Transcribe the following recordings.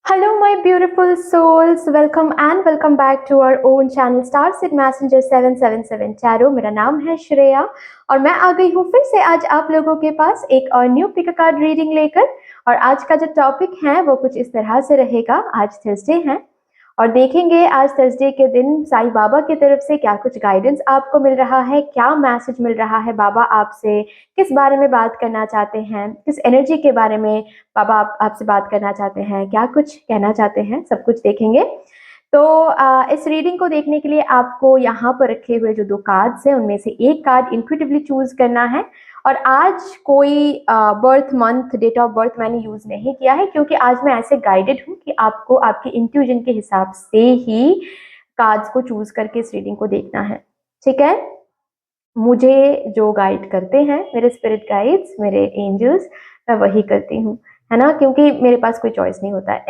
Hello, my beautiful souls. Welcome back to our own channel Starseed Messenger 777 Tarot. मेरा नाम है श्रेया और मैं आ गई हूँ फिर से आज आप लोगों के पास एक और न्यू पिक कार्ड रीडिंग लेकर। और आज का जो टॉपिक है वो कुछ इस तरह से रहेगा। आज थर्सडे है और देखेंगे आज थर्सडे के दिन साईं बाबा की तरफ से क्या कुछ गाइडेंस आपको मिल रहा है, क्या मैसेज मिल रहा है, बाबा आपसे किस बारे में बात करना चाहते हैं, किस एनर्जी के बारे में बाबा आपसे बात करना चाहते हैं, क्या कुछ कहना चाहते हैं, सब कुछ देखेंगे। तो इस रीडिंग को देखने के लिए आपको यहाँ पर रखे हुए जो दो कार्ड्स हैं उनमें से एक कार्ड इंट्यूटिवली चूज करना है। और आज कोई birth month date of birth मैंने यूज नहीं किया है क्योंकि आज मैं ऐसे गाइडेड हूँ कि आपको आपके इंट्यूजन के हिसाब से ही कार्ड्स को चूज करके इस रीडिंग को देखना है। ठीक है, मुझे जो गाइड करते हैं मेरे स्पिरिट गाइड्स, मेरे एंजल्स, मैं वही करती हूँ, है ना, क्योंकि मेरे पास कोई चॉइस नहीं होता है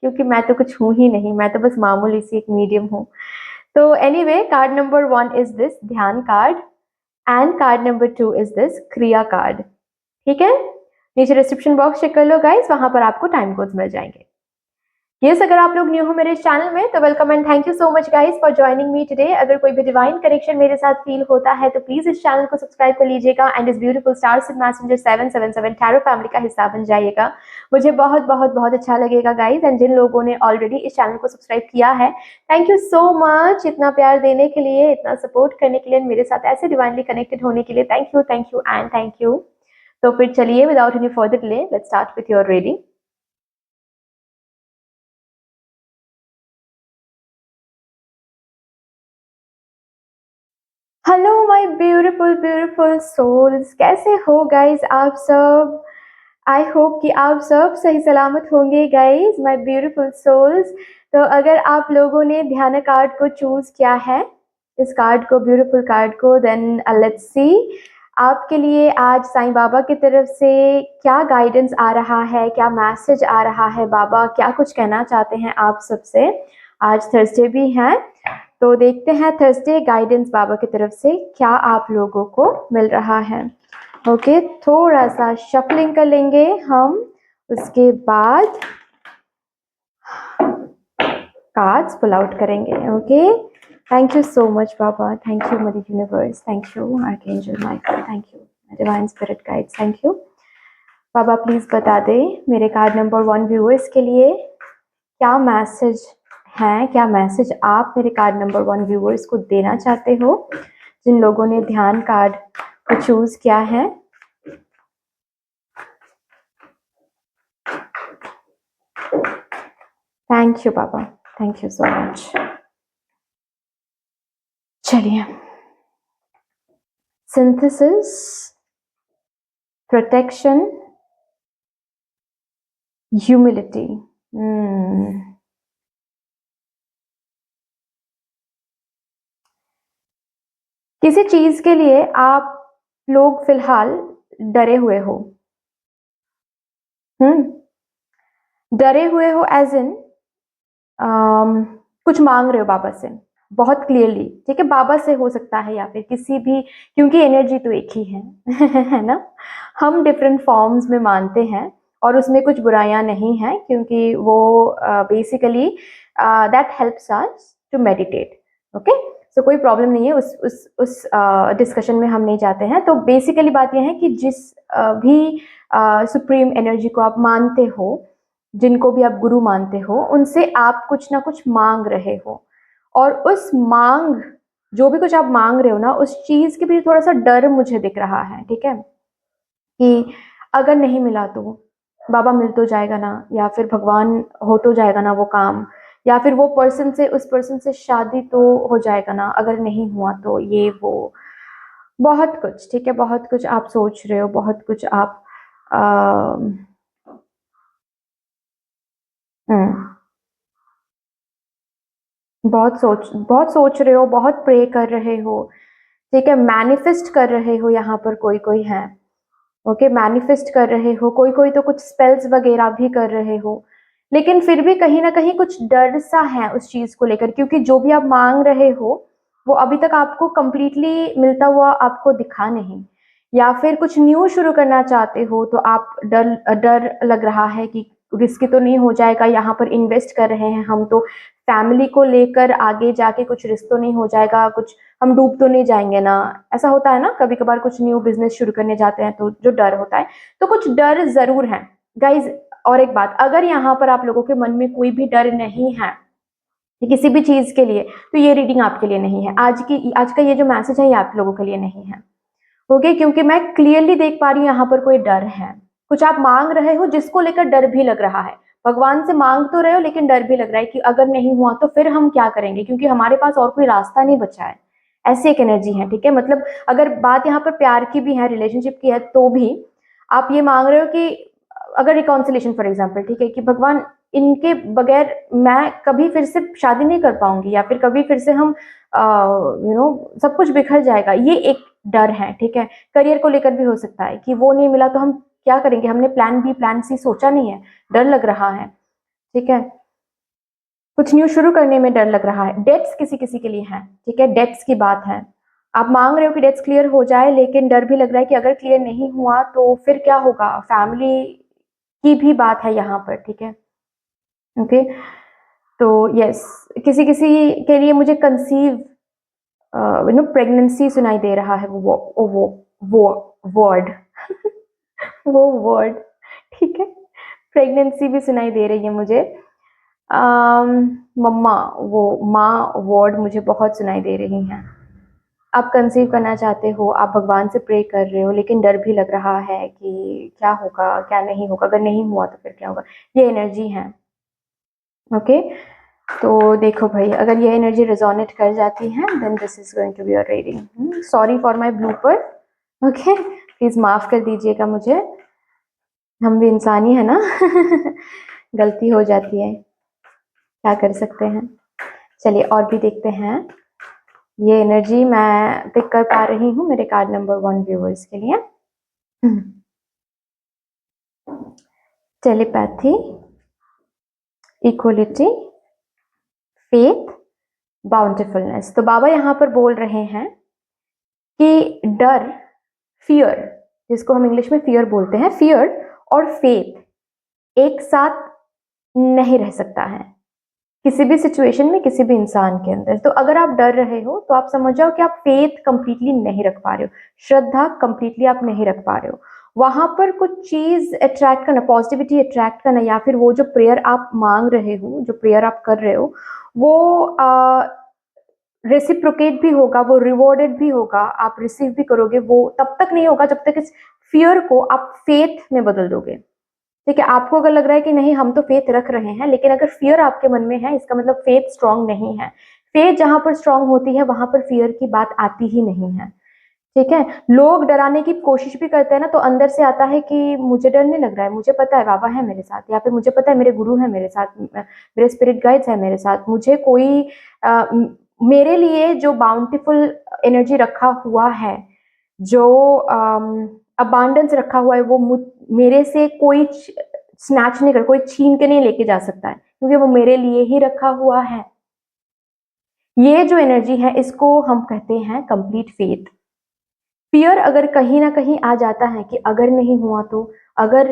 क्योंकि मैं तो कुछ हूँ ही नहीं, मैं तो बस मामूली सी एक मीडियम हूँ। तो anyway, card number 1 is this ध्यान card and card number 2 is this क्रिया कार्ड। ठीक है, नीचे डिस्क्रिप्शन बॉक्स चेक कर लो गाइस, वहां पर आपको टाइम कोड्स मिल जाएंगे। यस, अगर आप लोग न्यू हो मेरे इस चैनल में तो welcome and thank you so much guys for joining me today. अगर कोई भी डिवाइन कनेक्शन मेरे साथ फील होता है तो प्लीज इस चैनल को सब्सक्राइब कर लीजिएगा एंड इस ब्यूटीफुल स्टारसीड मैसेंजर 777 टैरो फैमिली का हिस्सा बन जाइएगा। मुझे बहुत बहुत बहुत अच्छा लगेगा गाइस। एंड जिन लोगों ने ऑलरेडी इस चैनल को सब्सक्राइब किया है, थैंक यू सो मच इतना प्यार देने के लिए, इतना सपोर्ट करने के लिए, मेरे साथ ऐसे डिवाइनली कनेक्टेड होने के लिए thank you and thank you. तो फिर चलिए without any further delay let's start with your reading. Hello my beautiful souls, कैसे हो गाइस आप सब। आई होप कि आप सब सही सलामत होंगे गाइस, माय ब्यूटीफुल सोल्स। तो अगर आप लोगों ने ध्यान कार्ड को चूज किया है, इस कार्ड को, ब्यूटीफुल कार्ड को, देन लेट्स सी आपके लिए आज साईं बाबा की तरफ से क्या गाइडेंस आ रहा है, क्या मैसेज आ रहा है, बाबा क्या कुछ कहना चाहते हैं आप सबसे। आज थर्सडे भी है तो देखते हैं थर्सडे गाइडेंस बाबा की तरफ से क्या आप लोगों को मिल रहा है। ओके, थोड़ा सा शफलिंग कर लेंगे हम, उसके बाद कार्ड्स पुल आउट करेंगे। Okay, thank you so much Baba, thank you mother universe, thank you archangel Michael, thank you divine spirit guide, thank you Baba. Please बता दे मेरे कार्ड नंबर 1 व्यूअर्स के लिए क्या मैसेज है, क्या मैसेज आप मेरे कार्ड नंबर 1 व्यूअर्स को देना चाहते हो जिन लोगों ने ध्यान कार्ड को चूज किया है। थैंक यू बाबा, थैंक यू सो मच। चलिए, सिंथेसिस, प्रोटेक्शन, ह्यूमिलिटी। किसी चीज के लिए आप लोग फिलहाल डरे हुए हो। डरे हुए हो एज इन कुछ मांग रहे हो बाबा से बहुत क्लियरली। ठीक है, बाबा से हो सकता है या फिर किसी भी, क्योंकि एनर्जी तो एक ही है है ना। हम डिफरेंट फॉर्म्स में मानते हैं और उसमें कुछ बुराइयां नहीं हैं क्योंकि वो basically that helps us to meditate. Okay, so कोई प्रॉब्लम नहीं है, उस डिस्कशन में हम नहीं जाते हैं। तो बेसिकली बात यह है कि जिस भी सुप्रीम एनर्जी को आप मानते हो, जिनको भी आप गुरु मानते हो, उनसे आप कुछ ना कुछ मांग रहे हो और उस मांग, जो भी कुछ आप मांग रहे हो ना, उस चीज के पीछे थोड़ा सा डर मुझे दिख रहा है। ठीक है, कि अगर नहीं मिला तो बाबा मिल तो जाएगा ना, या फिर भगवान हो तो जाएगा ना वो काम, या फिर वो पर्सन से, उस पर्सन से शादी तो हो जाएगा ना, अगर नहीं हुआ तो ये वो बहुत कुछ। ठीक है, बहुत कुछ आप सोच रहे हो, बहुत कुछ आप बहुत सोच रहे हो, बहुत प्रे कर रहे हो। ठीक है, मैनिफेस्ट कर रहे हो, यहाँ पर कोई कोई है। ओके, मैनिफेस्ट कर रहे हो, कोई कोई तो कुछ स्पेल्स वगैरह भी कर रहे हो, लेकिन फिर भी कहीं ना कहीं कुछ डर सा है उस चीज को लेकर, क्योंकि जो भी आप मांग रहे हो वो अभी तक आपको कंप्लीटली मिलता हुआ आपको दिखा नहीं, या फिर कुछ न्यू शुरू करना चाहते हो तो आप डर डर लग रहा है कि रिस्की तो नहीं हो जाएगा, यहाँ पर इन्वेस्ट कर रहे हैं हम तो फैमिली को लेकर आगे जाके कुछ रिस्क तो नहीं हो जाएगा, कुछ हम डूब तो नहीं जाएंगे ना। ऐसा होता है ना कभी कभार, कुछ न्यू बिजनेस शुरू करने जाते हैं तो जो डर होता है, तो कुछ डर जरूर है गाइज। और एक बात, अगर यहाँ पर आप लोगों के मन में कोई भी डर नहीं है किसी भी चीज के लिए, तो ये रीडिंग आपके लिए नहीं है। आज का ये जो मैसेज है ये आप लोगों के लिए नहीं है। ओके, क्योंकि मैं क्लियरली देख पा रही हूँ यहाँ पर कोई डर है, कुछ आप मांग रहे हो जिसको लेकर डर भी लग रहा है। भगवान से मांग तो रहे हो लेकिन डर भी लग रहा है कि अगर नहीं हुआ तो फिर हम क्या करेंगे, क्योंकि हमारे पास और कोई रास्ता नहीं बचा है। ऐसी एक एनर्जी है, ठीक है। मतलब अगर बात यहाँ पर प्यार की भी है, रिलेशनशिप की है, तो भी आप ये मांग रहे हो कि अगर रिकॉन्सिलेशन फॉर एग्जाम्पल, ठीक है, कि भगवान इनके बगैर मैं कभी फिर से शादी नहीं कर पाऊंगी, या फिर कभी फिर से हम सब कुछ बिखर जाएगा, ये एक डर है, ठीक है। करियर को लेकर भी हो सकता है कि वो नहीं मिला तो हम क्या करेंगे, हमने प्लान बी प्लान सी सोचा नहीं है, डर लग रहा है, ठीक है। कुछ न्यू शुरू करने में डर लग रहा है। डेट्स किसी किसी के लिए है, ठीक है, डेट्स की बात है। आप मांग रहे हो कि डेट्स क्लियर हो जाए, लेकिन डर भी लग रहा है कि अगर क्लियर नहीं हुआ तो फिर क्या होगा। फैमिली की भी बात है यहाँ पर, ठीक है। ओके, तो यस, किसी किसी के लिए मुझे कंसीव प्रेगनेंसी सुनाई दे रहा है, वो वर्ड वो वर्ड, ठीक है, प्रेगनेंसी भी सुनाई दे रही है मुझे। मम्मा, वो माँ वर्ड मुझे बहुत सुनाई दे रही हैं। आप कंसीव करना चाहते हो, आप भगवान से प्रे कर रहे हो, लेकिन डर भी लग रहा है कि क्या होगा क्या नहीं होगा, अगर नहीं हुआ तो फिर क्या होगा। ये एनर्जी है, ओके। तो देखो भाई, अगर ये एनर्जी रिजोनेट कर जाती है then this is going to be your reading. Sorry for my blooper, okay, please माफ कर दीजिएगा मुझे, हम भी इंसान ही है ना गलती हो जाती है, क्या कर सकते हैं। चलिए और भी देखते हैं। ये एनर्जी मैं पिक कर पा रही हूँ मेरे कार्ड नंबर 1 व्यूअर्स के लिए। Telepathy, equality, faith, bountifulness. तो बाबा यहाँ पर बोल रहे हैं कि डर, फियर, जिसको हम इंग्लिश में फियर बोलते हैं, फियर और फेथ एक साथ नहीं रह सकता है किसी भी सिचुएशन में, किसी भी इंसान के अंदर। तो अगर आप डर रहे हो तो आप समझ जाओ कि आप फेथ कंप्लीटली नहीं रख पा रहे हो, श्रद्धा कंप्लीटली आप नहीं रख पा रहे हो। वहां पर कुछ चीज अट्रैक्ट करना, पॉजिटिविटी अट्रैक्ट करना, या फिर वो जो प्रेयर आप मांग रहे हो, जो प्रेयर आप कर रहे हो, वो रेसिप्रोकेट भी होगा, वो रिवॉर्डेड भी होगा, आप रिसीव भी करोगे। वो तब तक नहीं होगा जब तक इस फियर को आप फेथ में बदल दोगे, ठीक है। आपको अगर लग रहा है कि नहीं हम तो फेथ रख रहे हैं, लेकिन अगर फियर आपके मन में है, इसका मतलब फेथ स्ट्रांग नहीं है। फेथ जहां पर स्ट्रांग होती है वहां पर फियर की बात आती ही नहीं है, ठीक है। लोग डराने की कोशिश भी करते हैं ना, तो अंदर से आता है कि मुझे डर नहीं लग रहा है, मुझे पता है बाबा है मेरे साथ, या फिर मुझे पता है मेरे गुरु है मेरे साथ, मेरे स्पिरिट गाइड्स है मेरे साथ, मुझे कोई मेरे लिए जो बाउंटीफुल एनर्जी रखा हुआ है, जो अबांडेंस रखा हुआ है, वो मेरे से कोई स्नैच नहीं कर, कोई छीन के नहीं लेके जा सकता है, क्योंकि वो मेरे लिए ही रखा हुआ है। ये जो एनर्जी है इसको हम कहते हैं कंप्लीट फेथ। फियर अगर कहीं ना कहीं आ जाता है कि अगर नहीं हुआ तो, अगर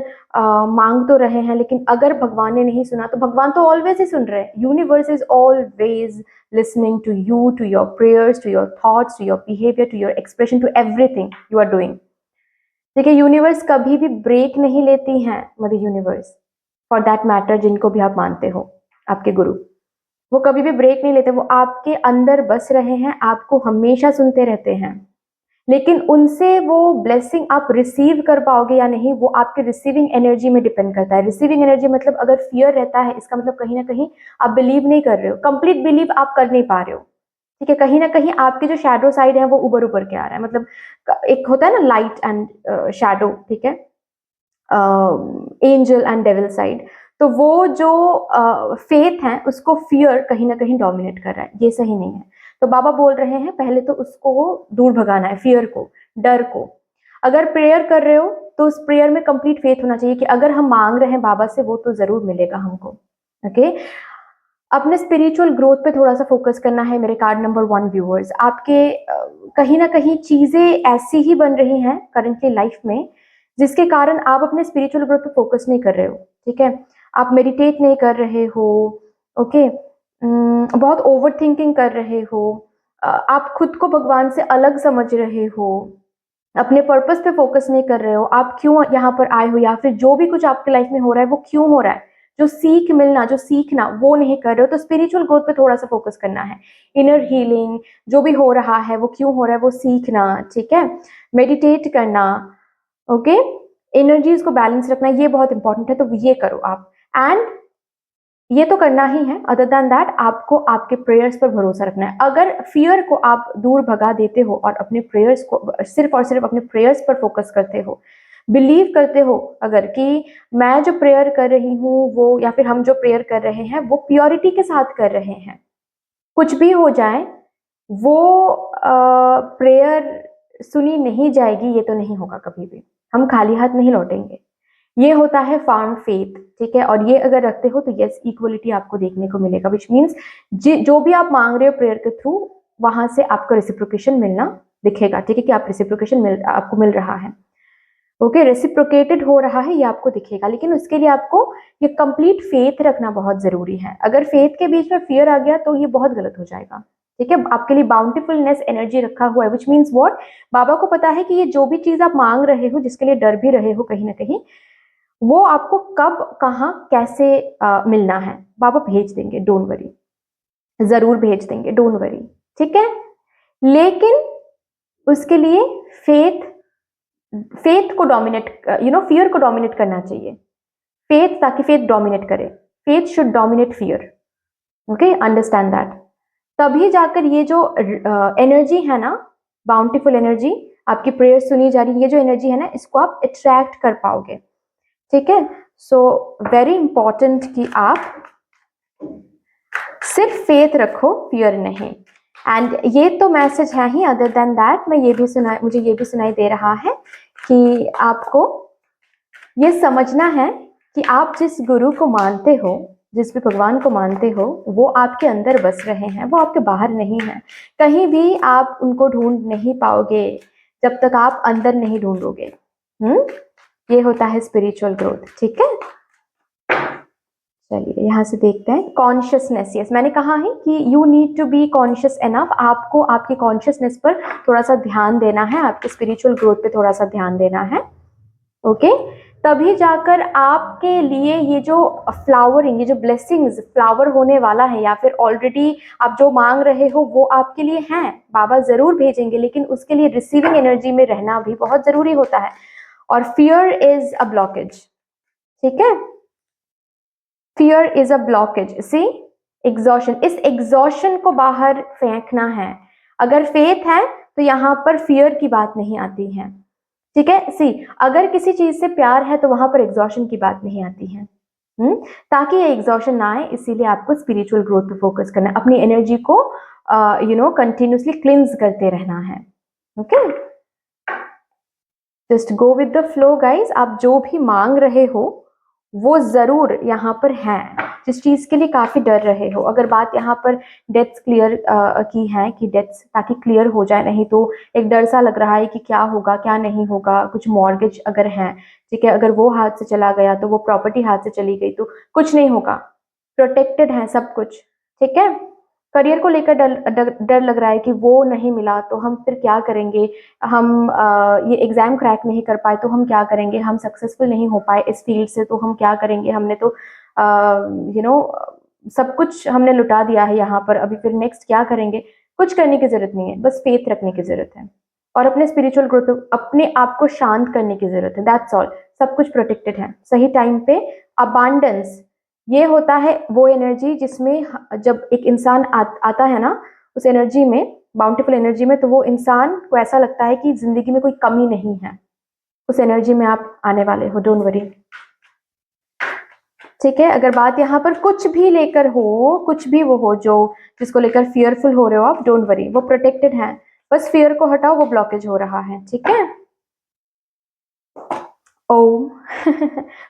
मांग तो रहे हैं लेकिन अगर भगवान ने नहीं सुना, तो भगवान तो ऑलवेज ही सुन रहे हैं। Universe is always listening to you, to your prayers, to your thoughts, to your behaviour, to your expression, to everything you are doing, ठीक है। यूनिवर्स कभी भी ब्रेक नहीं लेती है, mother universe for that matter, जिनको भी आप मानते हो, आपके गुरु, वो कभी भी ब्रेक नहीं लेते। वो आपके अंदर बस रहे हैं, आपको हमेशा सुनते रहते हैं, लेकिन उनसे वो ब्लेसिंग आप रिसीव कर पाओगे या नहीं, वो आपके रिसीविंग एनर्जी में डिपेंड करता है। रिसीविंग एनर्जी मतलब अगर फियर रहता है, इसका मतलब कहीं ना कहीं आप बिलीव नहीं कर रहे हो, कंप्लीट बिलीव आप कर नहीं पा रहे हो, ठीक है। कहीं ना कहीं आपके जो शैडो साइड है वो उबर उबर के आ रहा है। मतलब एक होता है ना लाइट एंड शैडो, ठीक है, एंजल एंड डेविल साइड। तो वो जो फेथ है उसको फियर कहीं ना कहीं डोमिनेट कर रहा है, ये सही नहीं है। तो बाबा बोल रहे हैं पहले तो उसको दूर भगाना है, फियर को, डर को। अगर प्रेयर कर रहे हो तो उस प्रेयर में कंप्लीट फेथ होना चाहिए कि अगर हम मांग रहे हैं बाबा से वो तो जरूर मिलेगा हमको, ओके। अपने स्पिरिचुअल ग्रोथ पे थोड़ा सा फोकस करना है मेरे कार्ड नंबर 1 व्यूअर्स। आपके कहीं ना कहीं चीजें ऐसी ही बन रही हैं करंटली लाइफ में, जिसके कारण आप अपने स्पिरिचुअल ग्रोथ पे फोकस नहीं कर रहे हो, ठीक है। आप मेडिटेट नहीं कर रहे हो, ओके, बहुत ओवर थिंकिंग कर रहे हो, आप खुद को भगवान से अलग समझ रहे हो, अपने पर्पस पे फोकस नहीं कर रहे हो, आप क्यों यहाँ पर आए हो, या फिर जो भी कुछ आपके लाइफ में हो रहा है वो क्यों हो रहा है, जो सीख मिलना, जो सीखना वो नहीं कर रहे हो, तो स्पिरिचुअल ग्रोथ पे थोड़ा सा फोकस करना है। इनर हीलिंग जो भी हो रहा है वो क्यों हो रहा है वो सीखना, ठीक है, मेडिटेट करना, ओके, एनर्जीज को बैलेंस रखना, ये बहुत इंपॉर्टेंट है, तो ये करो आप। एंड ये तो करना ही है, अदर देन दैट आपको आपके प्रेयर्स पर भरोसा रखना है। अगर फियर को आप दूर भगा देते हो और अपने प्रेयर्स को सिर्फ और सिर्फ अपने प्रेयर्स पर फोकस करते हो, बिलीव करते हो अगर कि मैं जो प्रेयर कर रही हूँ वो, या फिर हम जो प्रेयर कर रहे हैं वो प्योरिटी के साथ कर रहे हैं, कुछ भी हो जाए वो प्रेयर सुनी नहीं जाएगी, ये तो नहीं होगा कभी भी, हम खाली हाथ नहीं लौटेंगे। ये होता है फार्म फेथ, ठीक है, और ये अगर रखते हो तो यस इक्वलिटी आपको देखने को मिलेगा, विच मीन्स जो भी आप मांग रहे हो प्रेयर के थ्रू वहां से आपको रेसिप्रोकेशन मिलना दिखेगा, ठीक है, कि आप रेसिप्रोकेशन आपको मिल रहा है, ओके, रेसिप्रोकेटेड हो रहा है ये आपको दिखेगा, लेकिन उसके लिए आपको ये कंप्लीट फेथ रखना बहुत जरूरी है। अगर फेथ के बीच में फियर आ गया तो ये बहुत गलत हो जाएगा, ठीक है। आपके लिए बाउंटीफुलनेस एनर्जी रखा हुआ है, विच मीन्स व्हाट, बाबा को पता है कि ये जो भी चीज आप मांग रहे हो, जिसके लिए डर भी रहे हो कहीं ना कहीं, वो आपको कब कहाँ कैसे मिलना है, बाबा भेज देंगे, डोंट वरी, जरूर भेज देंगे, डोंट वरी, ठीक है। लेकिन उसके लिए फेथ फेथ को डोमिनेट, फियर को डोमिनेट करना चाहिए, फेथ, ताकि फेथ डोमिनेट करे, faith should dominate fear, okay, understand that. तभी जाकर ये जो एनर्जी है ना, बाउंटीफुल एनर्जी, आपकी प्रेयर सुनी जा रही है, ये जो एनर्जी है ना, इसको आप अट्रैक्ट कर पाओगे, ठीक है। सो वेरी इंपॉर्टेंट कि आप सिर्फ फेथ रखो, फियर नहीं। एंड ये तो मैसेज है ही, अदर देन दैट मुझे ये भी सुनाई दे रहा है कि आपको ये समझना है कि आप जिस गुरु को मानते हो, जिस भी भगवान को मानते हो, वो आपके अंदर बस रहे हैं, वो आपके बाहर नहीं है, कहीं भी आप उनको ढूंढ नहीं पाओगे जब तक आप अंदर नहीं ढूंढोगे। ये होता है स्पिरिचुअल ग्रोथ, ठीक है। चलिए यहाँ से देखते हैं कॉन्शियसनेस। यस, मैंने कहा है कि you need to be conscious enough, आपको आपकी कॉन्शियसनेस पर थोड़ा सा ध्यान देना है, आपके स्पिरिचुअल ग्रोथ पे थोड़ा सा ध्यान देना है, ओके। तभी जाकर आपके लिए ये जो फ्लावरिंग, ये जो ब्लेसिंग्स फ्लावर होने वाला है, या फिर ऑलरेडी आप जो मांग रहे हो वो आपके लिए हैं, बाबा जरूर भेजेंगे, लेकिन उसके लिए रिसीविंग एनर्जी में रहना भी बहुत जरूरी होता है। और फियर इज अ ब्लॉकेज, ठीक है, fear is a blockage, see exhaustion, इस एग्जॉशन को बाहर फेंकना है। अगर फेथ है तो यहाँ पर फियर की बात नहीं आती है, ठीक है। सी अगर किसी चीज से प्यार है तो वहां पर एग्जॉशन की बात नहीं आती है, ताकि ये एग्जॉशन ना आए, इसीलिए आपको स्पिरिचुअल ग्रोथ पे फोकस करना है, अपनी एनर्जी को कंटिन्यूसली क्लिंज करते रहना है, okay. Just go with the flow guys, आप जो भी मांग रहे हो वो जरूर यहाँ पर है, जिस चीज के लिए काफी डर रहे हो। अगर बात यहाँ पर डेथ्स क्लियर की है कि डेथ्स ताकि क्लियर हो जाए, नहीं तो एक डर सा लग रहा है कि क्या होगा क्या नहीं होगा, कुछ मॉर्गेज अगर है, ठीक है, अगर वो हाथ से चला गया तो वो प्रॉपर्टी हाथ से चली गई तो कुछ नहीं होगा, प्रोटेक्टेड है सब कुछ, ठीक है। करियर को लेकर डर लग रहा है कि वो नहीं मिला तो हम फिर क्या करेंगे, हम ये एग्जाम क्रैक नहीं कर पाए तो हम क्या करेंगे, हम सक्सेसफुल नहीं हो पाए इस फील्ड से तो हम क्या करेंगे, हमने तो सब कुछ हमने लुटा दिया है यहाँ पर, अभी फिर नेक्स्ट क्या करेंगे। कुछ करने की जरूरत नहीं है, बस फेथ रखने की जरूरत है और अपने स्पिरिचुअल ग्रोथ, अपने आप को शांत करने की जरूरत है, दैट्स ऑल। सब कुछ प्रोटेक्टेड है, सही टाइम पे अबांडेंस, ये होता है वो एनर्जी जिसमें जब एक इंसान आता है ना, उस एनर्जी में, बाउंटीफुल एनर्जी में, तो वो इंसान को ऐसा लगता है कि जिंदगी में कोई कमी नहीं है, उस एनर्जी में आप आने वाले हो, डोंट वरी, ठीक है। अगर बात यहाँ पर कुछ भी लेकर हो, कुछ भी वो हो जो जिसको लेकर फियरफुल हो रहे हो आप, डोंट वरी, वो प्रोटेक्टेड है, बस फियर को हटाओ, वो ब्लॉकेज हो रहा है, ठीक है। ओम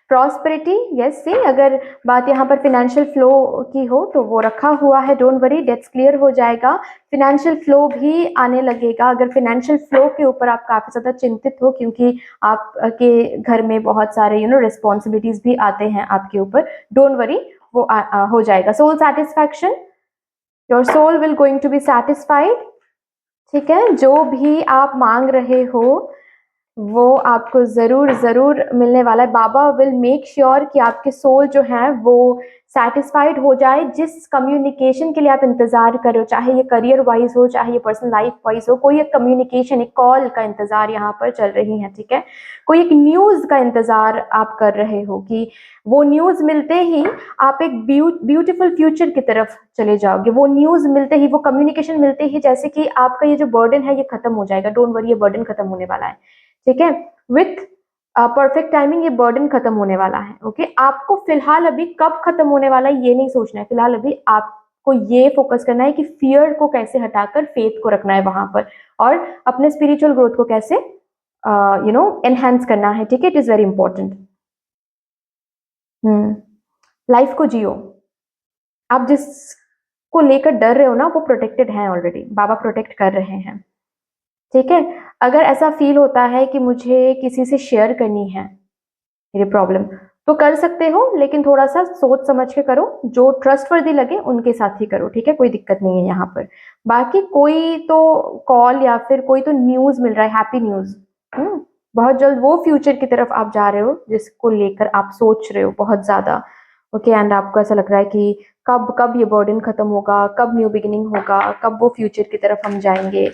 प्रॉस्पेरिटी, यस सी, अगर बात यहाँ पर फिनेंशियल फ्लो की हो तो वो रखा हुआ है, डोंट वरी, डेट्स क्लियर हो जाएगा, फिनेंशियल फ्लो भी आने लगेगा। अगर फिनेंशियल फ्लो के ऊपर आप काफी ज्यादा चिंतित हो क्योंकि आपके घर में बहुत सारे रिस्पॉन्सिबिलिटीज भी आते हैं आपके ऊपर, डोंट वरी, वो हो जाएगा। Soul satisfaction, your soul will going to be satisfied, ठीक है, जो भी आप मांग रहे हो वो आपको जरूर जरूर मिलने वाला है। बाबा विल मेक श्योर कि आपके सोल जो है वो सेटिस्फाइड हो जाए। जिस कम्युनिकेशन के लिए आप इंतजार कर रहे हो, चाहे ये करियर वाइज हो, चाहे ये पर्सनल लाइफ वाइज हो, कोई एक कम्युनिकेशन, एक कॉल का इंतजार यहाँ पर चल रही है, ठीक है, कोई एक न्यूज का इंतजार आप कर रहे हो कि वो न्यूज मिलते ही आप एक ब्यूटीफुल फ्यूचर की तरफ चले जाओगे। वो न्यूज मिलते ही, वो कम्युनिकेशन मिलते ही जैसे कि आपका ये जो बर्डन है ये खत्म हो जाएगा। डोंट वरी, ये बर्डन खत्म होने वाला है, ठीक है, विथ परफेक्ट टाइमिंग ये बर्डन खत्म होने वाला है। ओके, आपको फिलहाल अभी कब खत्म होने वाला है ये नहीं सोचना है, फिलहाल अभी आपको ये फोकस करना है कि फियर को कैसे हटाकर फेथ को रखना है वहां पर, और अपने स्पिरिचुअल ग्रोथ को कैसे एनहेंस करना है, ठीक है, it is very important. Life को जियो। आप जिसको लेकर डर रहे हो ना वो प्रोटेक्टेड है ऑलरेडी, बाबा प्रोटेक्ट कर रहे हैं, ठीक है। अगर ऐसा फील होता है कि मुझे किसी से शेयर करनी है मेरी प्रॉब्लम, तो कर सकते हो, लेकिन थोड़ा सा सोच समझ के करो, जो ट्रस्टवर्दी लगे उनके साथ ही करो, ठीक है, कोई दिक्कत नहीं है यहाँ पर। बाकी कोई तो कॉल या फिर कोई तो न्यूज मिल रहा है, हैप्पी न्यूज, बहुत जल्द वो फ्यूचर की तरफ आप जा रहे हो जिसको लेकर आप सोच रहे हो बहुत ज्यादा, ओके, एंड आपको ऐसा लग रहा है कि कब कब ये बर्डन खत्म होगा, कब न्यू बिगिनिंग होगा, कब वो फ्यूचर की तरफ हम जाएंगे।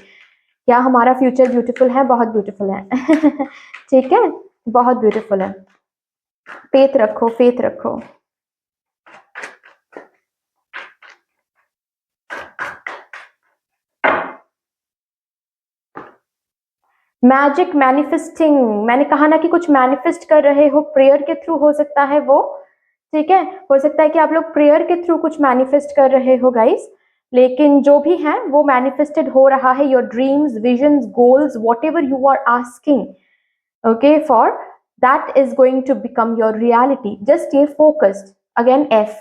क्या हमारा फ्यूचर ब्यूटीफुल है? बहुत ब्यूटीफुल है ठीक है, बहुत ब्यूटीफुल है, फेथ रखो, फेथ रखो। मैजिक मैनिफेस्टिंग, मैंने कहा ना कि कुछ मैनिफेस्ट कर रहे हो, प्रेयर के थ्रू हो सकता है वो, ठीक है, हो सकता है कि आप लोग प्रेयर के थ्रू कुछ मैनिफेस्ट कर रहे हो गाइस, लेकिन जो भी है वो मैनिफेस्टेड हो रहा है। Your dreams, visions, goals, whatever you are asking, okay, for that is going to become your reality. Just stay focused, again F,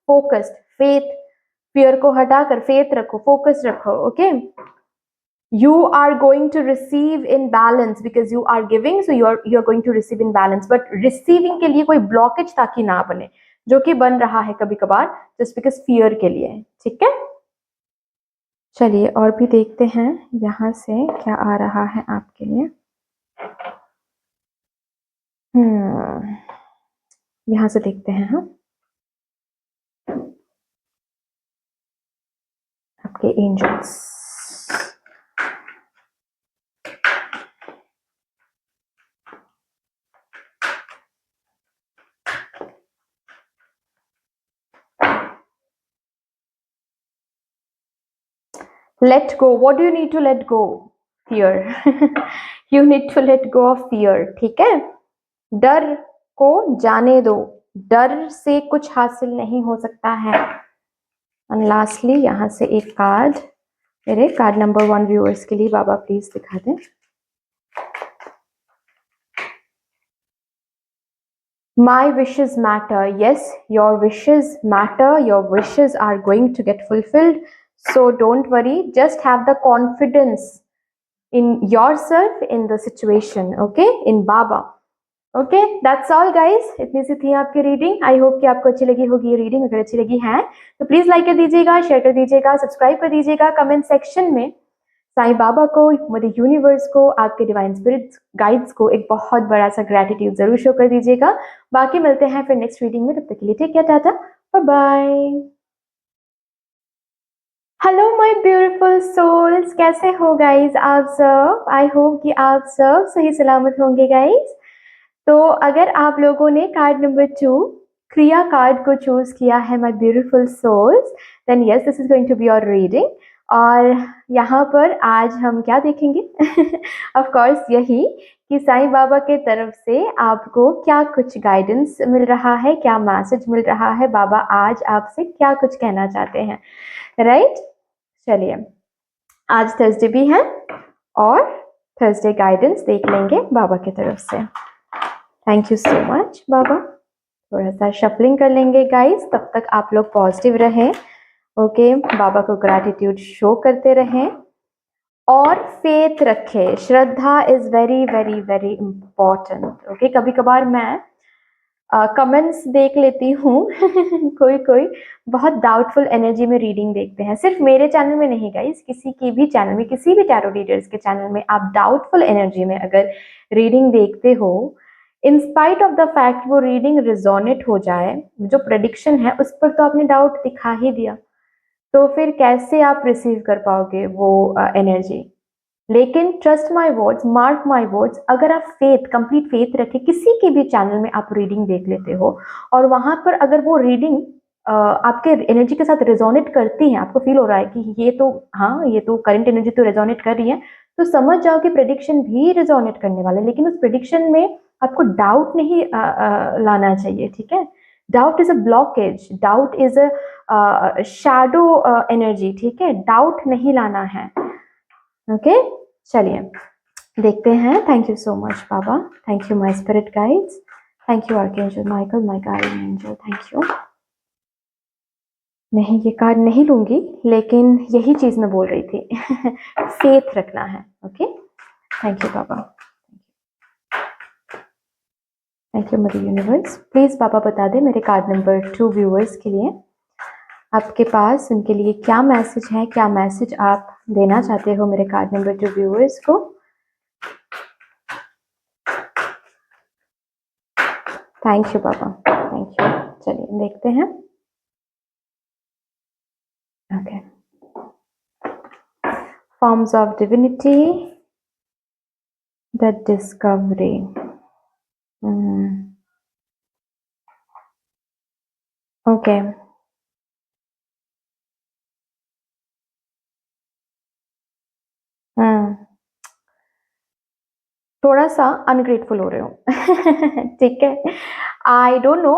focused, faith, fear को हटाकर faith रखो, focus रखो, okay, you are going to receive in balance because you are giving, so you are going to receive in balance, but receiving के लिए कोई blockage ताकि ना बने, जो कि बन रहा है कभी कभार just because fear के लिए, ठीक है। चलिए और भी देखते हैं यहाँ से क्या आ रहा है आपके लिए। यहाँ से देखते हैं हम आपके angels. Let go. What do you need to let go? Fear. You need to let go of fear. ठीक है, डर को जाने दो, डर से कुछ हासिल नहीं हो सकता है। एंड लास्टली यहाँ से एक कार्ड मेरे कार्ड नंबर 1 व्यूअर्स के लिए बाबा प्लीज दिखा दें। My wishes matter. Yes, your wishes matter. Your wishes are going to get fulfilled. So don't worry. Just have the confidence in yourself, in the situation, okay, in Baba, okay, that's all guys। इतनी सी थी आपकी reading. I hope कि आपको अच्छी लगी होगी ये reading. अगर अच्छी लगी है तो प्लीज लाइक कर दीजिएगा, शेयर कर दीजिएगा, सब्सक्राइब कर दीजिएगा। कमेंट सेक्शन में साईं बाबा को, मदर यूनिवर्स को, आपके डिवाइन स्पिरिट्स गाइड्स को एक बहुत बड़ा सा ग्रेटिट्यूड जरूर शो कर दीजिएगा। बाकी मिलते हैं फिर नेक्स्ट रीडिंग में, तब तक के लिए take care, tata, bye bye. Hello my beautiful souls, कैसे हो गाइज आप सब? आई होप कि आप सब सही सलामत होंगे गाइज। तो अगर आप लोगों ने कार्ड नंबर 2 क्रिया कार्ड को चूज किया है my beautiful souls, then yes this is going to be your reading. और यहाँ पर आज हम क्या देखेंगे ऑफ कोर्स यही कि साईं बाबा के तरफ से आपको क्या कुछ गाइडेंस मिल रहा है, क्या मैसेज मिल रहा है, बाबा आज आपसे क्या कुछ कहना चाहते हैं, राइट। चलिए आज थर्सडे भी है और थर्सडे गाइडेंस देख लेंगे बाबा की तरफ से। थैंक यू सो मच बाबा। थोड़ा सा शफलिंग कर लेंगे गाइस, तब तक आप लोग पॉजिटिव रहें। ओके, बाबा को ग्रैटिट्यूड शो करते रहें और फेथ रखें। श्रद्धा is very very very important. Okay, कभी कभार मैं कमेंट्स देख लेती हूँ कोई कोई बहुत डाउटफुल एनर्जी में रीडिंग देखते हैं। सिर्फ मेरे चैनल में नहीं गाइस, किसी की भी चैनल में, किसी भी टैरो रीडर्स के चैनल में आप डाउटफुल एनर्जी में अगर रीडिंग देखते हो, in spite of the fact वो रीडिंग रिजोनेट हो जाए, जो प्रेडिक्शन है उस पर तो आपने डाउट दिखा ही दिया, तो फिर कैसे आप रिसीव कर पाओगे वो एनर्जी। लेकिन trust my words, mark my words, अगर आप फेथ, कंप्लीट फेथ रखे, किसी के भी चैनल में आप रीडिंग देख लेते हो और वहां पर अगर वो रीडिंग आपके एनर्जी के साथ रिजोनेट करती है, आपको फील हो रहा है कि ये तो, हाँ ये तो करंट एनर्जी तो रिजोनेट कर रही है, तो समझ जाओ कि प्रेडिक्शन भी रिजोनेट करने वाला है। लेकिन उस प्रेडिक्शन में आपको डाउट नहीं लाना चाहिए, ठीक है। Doubt is a blockage, doubt is a shadow energy, ठीक है, डाउट नहीं लाना है। ओके, चलिए देखते हैं। Thank you so much Baba, thank you my spirit guides, thank you archangel Michael, my guardian angel, thank you. नहीं, ये कार्ड नहीं लूंगी, लेकिन यही चीज मैं बोल रही थी फेथ रखना है। ओके, थैंक यू बाबा, thank you mother universe. Please बाबा बता दे मेरे कार्ड नंबर 2 व्यूअर्स के लिए, आपके पास उनके लिए क्या मैसेज है, क्या मैसेज आप देना चाहते हो मेरे कार्ड नंबर 2 व्यूअर्स को। थैंक यू बाबा, थैंक यू। चलिए देखते हैं। Okay, forms of divinity, the discovery. Okay. थोड़ा सा अनग्रेटफुल हो रहे हो ठीक है, आई डोंट नो,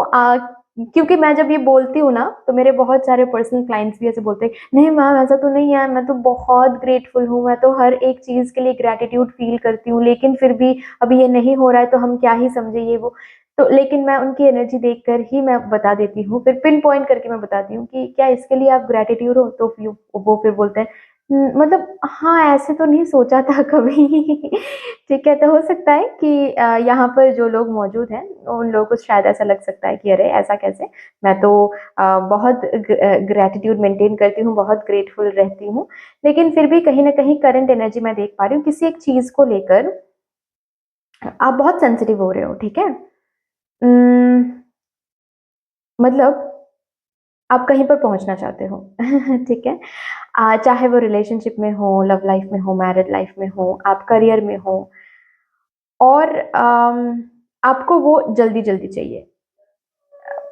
क्योंकि मैं जब ये बोलती हूँ ना तो मेरे बहुत सारे पर्सनल क्लाइंट्स भी ऐसे बोलते हैं, नहीं मैम ऐसा तो नहीं है, मैं तो बहुत ग्रेटफुल हूँ, मैं तो हर एक चीज़ के लिए ग्रेटिट्यूड फील करती हूँ, लेकिन फिर भी अभी ये नहीं हो रहा है तो हम क्या ही समझे ये वो। तो लेकिन मैं उनकी एनर्जी देखकर ही मैं बता देती हूँ, फिर पिन पॉइंट करके मैं बताती हूँ कि क्या इसके लिए आप ग्रेटिट्यूड हो, तो वो फिर बोलते हैं मतलब हाँ ऐसे तो नहीं सोचा था कभी ठीक है, तो हो सकता है कि यहाँ पर जो लोग मौजूद हैं उन लोगों को शायद ऐसा लग सकता है कि अरे ऐसा कैसे, मैं तो बहुत ग्रेटिट्यूड मेंटेन करती हूँ, बहुत ग्रेटफुल रहती हूँ, लेकिन फिर भी कहीं ना कहीं करंट एनर्जी मैं देख पा रही हूँ किसी एक चीज को लेकर आप बहुत सेंसिटिव हो रहे हो, ठीक है। मतलब आप कहीं पर पहुंचना चाहते हो ठीक है, चाहे वो रिलेशनशिप में हो, लव लाइफ में हो, मैरिड लाइफ में हो, आप करियर में हो, और आपको वो जल्दी जल्दी चाहिए।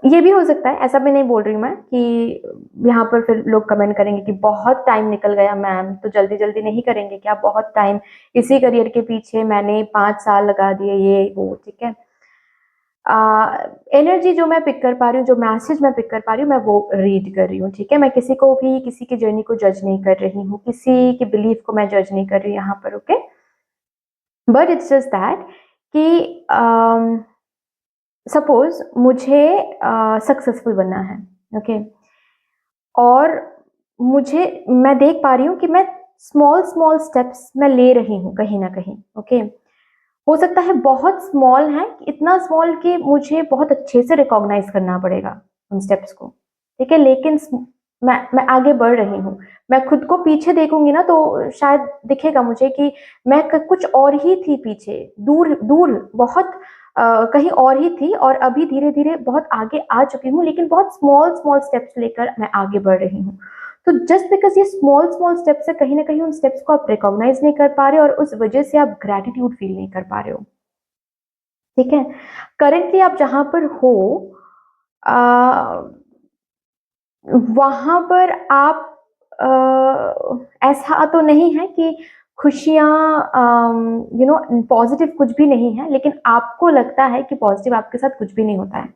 ये भी हो सकता है, ऐसा भी नहीं बोल रही हूँ मैं कि यहाँ पर फिर लोग कमेंट करेंगे कि बहुत टाइम निकल गया मैम, तो जल्दी जल्दी नहीं करेंगे क्या, बहुत टाइम इसी करियर के पीछे मैंने 5 साल लगा दिए, ये वो, ठीक है। एनर्जी जो मैं पिक कर पा रही हूँ, जो मैसेज मैं पिक कर पा रही हूँ, मैं वो रीड कर रही हूँ, ठीक है। मैं किसी को भी, किसी की जर्नी को जज नहीं कर रही हूँ, किसी की बिलीफ को मैं जज नहीं कर रही हूँ यहाँ पर, okay. But it's just that कि सपोज मुझे सक्सेसफुल बनना है, ओके, और मुझे, मैं देख पा रही हूँ कि मैं स्मॉल स्मॉल स्टेप्स मैं ले रही हूँ कहीं ना कहीं, ओके। हो सकता है बहुत स्मॉल है, इतना स्मॉल कि मुझे बहुत अच्छे से रिकॉग्नाइज करना पड़ेगा उन स्टेप्स को, ठीक है, लेकिन मैं आगे बढ़ रही हूँ। मैं खुद को पीछे देखूंगी ना तो शायद दिखेगा मुझे कि मैं कुछ और ही थी पीछे, दूर दूर बहुत कहीं और ही थी, और अभी धीरे धीरे बहुत आगे आ चुकी हूँ, लेकिन बहुत स्मॉल स्मॉल स्टेप्स लेकर मैं आगे बढ़ रही हूँ। तो जस्ट बिकॉज ये स्मॉल स्मॉल स्टेप्स है, कहीं ना कहीं उन स्टेप्स को आप रिकॉग्नाइज नहीं कर पा रहे और उस वजह से आप ग्रेटिट्यूड फील नहीं कर पा रहे हो, ठीक है। करेंटली आप जहां पर हो वहां पर आप ऐसा तो नहीं है कि खुशियां, पॉजिटिव कुछ भी नहीं है, लेकिन आपको लगता है कि पॉजिटिव आपके साथ कुछ भी नहीं होता है।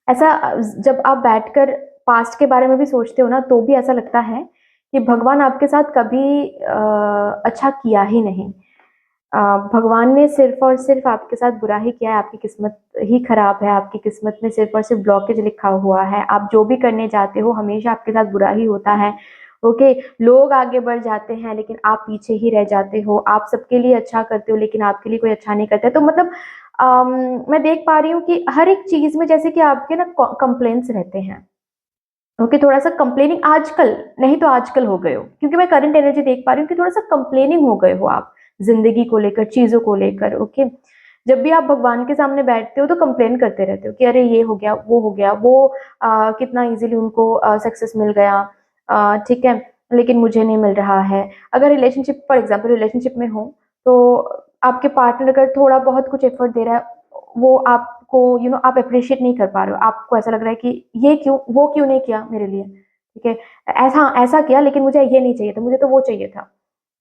ऐसा जब आप बैठकर पास्ट के बारे में भी सोचते हो ना, तो भी ऐसा लगता है कि भगवान आपके साथ कभी अच्छा किया ही नहीं। भगवान ने सिर्फ और सिर्फ आपके साथ बुरा ही किया है, आपकी किस्मत ही खराब है, आपकी किस्मत में सिर्फ और सिर्फ ब्लॉकेज लिखा हुआ है। आप जो भी करने जाते हो हमेशा आपके साथ बुरा ही होता है। ओके, लोग आगे बढ़ जाते हैं लेकिन आप पीछे ही रह जाते हो। आप सबके लिए अच्छा करते हो लेकिन आपके लिए कोई अच्छा नहीं करता है। तो मतलब मैं देख पा रही हूँ कि हर एक चीज में जैसे कि आपके ना कंप्लेंट्स रहते हैं। ओके, थोड़ा सा कंप्लेनिंग आजकल, नहीं तो आजकल हो गए हो, क्योंकि मैं करंट एनर्जी देख पा रही हूँ कि थोड़ा सा कंप्लेनिंग हो गए हो आप जिंदगी को लेकर, चीजों को लेकर। ओके, जब भी आप भगवान के सामने बैठते हो तो कंप्लेन करते रहते हो कि अरे ये हो गया, वो हो गया, वो कितना इजीली उनको सक्सेस मिल गया, ठीक है, लेकिन मुझे नहीं मिल रहा है। अगर रिलेशनशिप, फॉर एग्जाम्पल रिलेशनशिप में हो, तो आपके पार्टनर अगर थोड़ा बहुत कुछ एफर्ट दे रहा है, वो आपको आप अप्रिशिएट नहीं कर पा रहे हो, आपको ऐसा लग रहा है कि ये क्यों, वो क्यों नहीं किया मेरे लिए, ठीक है, ऐसा ऐसा किया लेकिन मुझे ये नहीं चाहिए था, मुझे तो वो चाहिए था।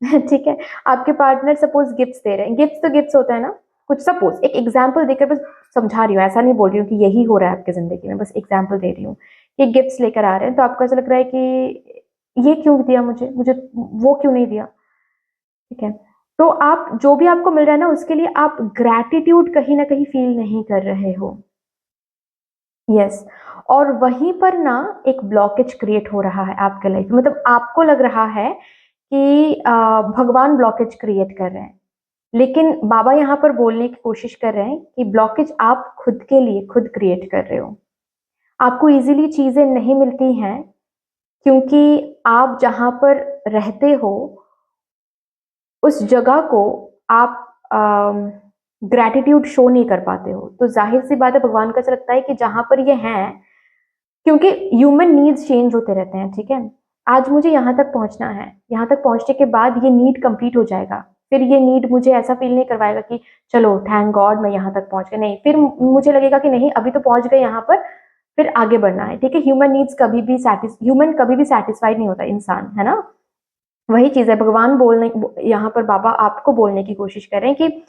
ठीक है, आपके पार्टनर सपोज गिफ्ट्स दे रहे हैं, गिफ्ट्स तो गिफ्ट्स होता है ना, कुछ सपोज एक एग्जांपल देकर बस समझा रही हूँ, ऐसा नहीं बोल रही हूँ कि यही हो रहा है आपकी जिंदगी में, बस एग्जांपल दे रही हूँ कि गिफ्ट्स लेकर आ रहे हैं तो आपको ऐसा लग रहा है कि ये क्यों दिया मुझे, मुझे वो क्यों नहीं दिया, ठीक है। तो आप जो भी आपको मिल रहा है ना उसके लिए आप ग्रैटिट्यूड कहीं ना कहीं फील नहीं कर रहे हो। यस, और वहीं पर ना एक ब्लॉकेज क्रिएट हो रहा है आपके लाइफ में, मतलब आपको लग रहा है कि भगवान ब्लॉकेज क्रिएट कर रहे हैं, लेकिन बाबा यहाँ पर बोलने की कोशिश कर रहे हैं कि ब्लॉकेज आप खुद के लिए खुद क्रिएट कर रहे हो। आपको इजीली चीजें नहीं मिलती हैं क्योंकि आप जहां पर रहते हो उस जगह को आप ग्रैटिट्यूड शो नहीं कर पाते हो। तो जाहिर सी बात है भगवान को ऐसा लगता है कि जहां पर ये हैं, क्योंकि ह्यूमन नीड्स चेंज होते रहते हैं, ठीक है। आज मुझे यहाँ तक पहुंचना है, यहाँ तक पहुंचने के बाद ये नीड कंप्लीट हो जाएगा, फिर ये नीड मुझे ऐसा फील नहीं करवाएगा कि चलो थैंक गॉड मैं यहाँ तक पहुंच गया, नहीं, फिर मुझे लगेगा कि नहीं अभी तो पहुंच गए यहाँ पर, फिर आगे बढ़ना है, ठीक है। ह्यूमन कभी भी सेटिस्फाइड नहीं होता, इंसान है ना। वही चीज है, भगवान बोलने, यहाँ पर बाबा आपको बोलने की कोशिश कर रहे हैं कि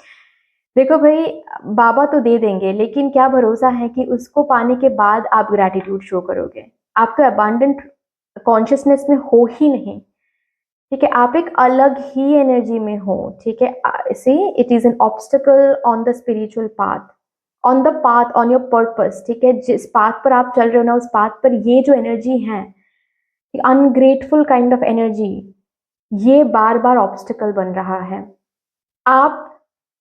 देखो भाई, बाबा तो दे देंगे लेकिन क्या भरोसा है कि उसको पाने के बाद आप ग्रैटिट्यूड शो करोगे। आप तो अबांडेंट कॉन्शियसनेस में हो ही नहीं, ठीक है, आप एक अलग ही एनर्जी में हो, ठीक है। See, it is an obstacle on the spiritual path, on the path, on your purpose, ठीक है। जिस पाथ पर आप चल रहे हो ना उस पाथ पर ये जो एनर्जी है, अनग्रेटफुल काइंड ऑफ एनर्जी, ये बार बार ऑब्स्टिकल बन रहा है। आप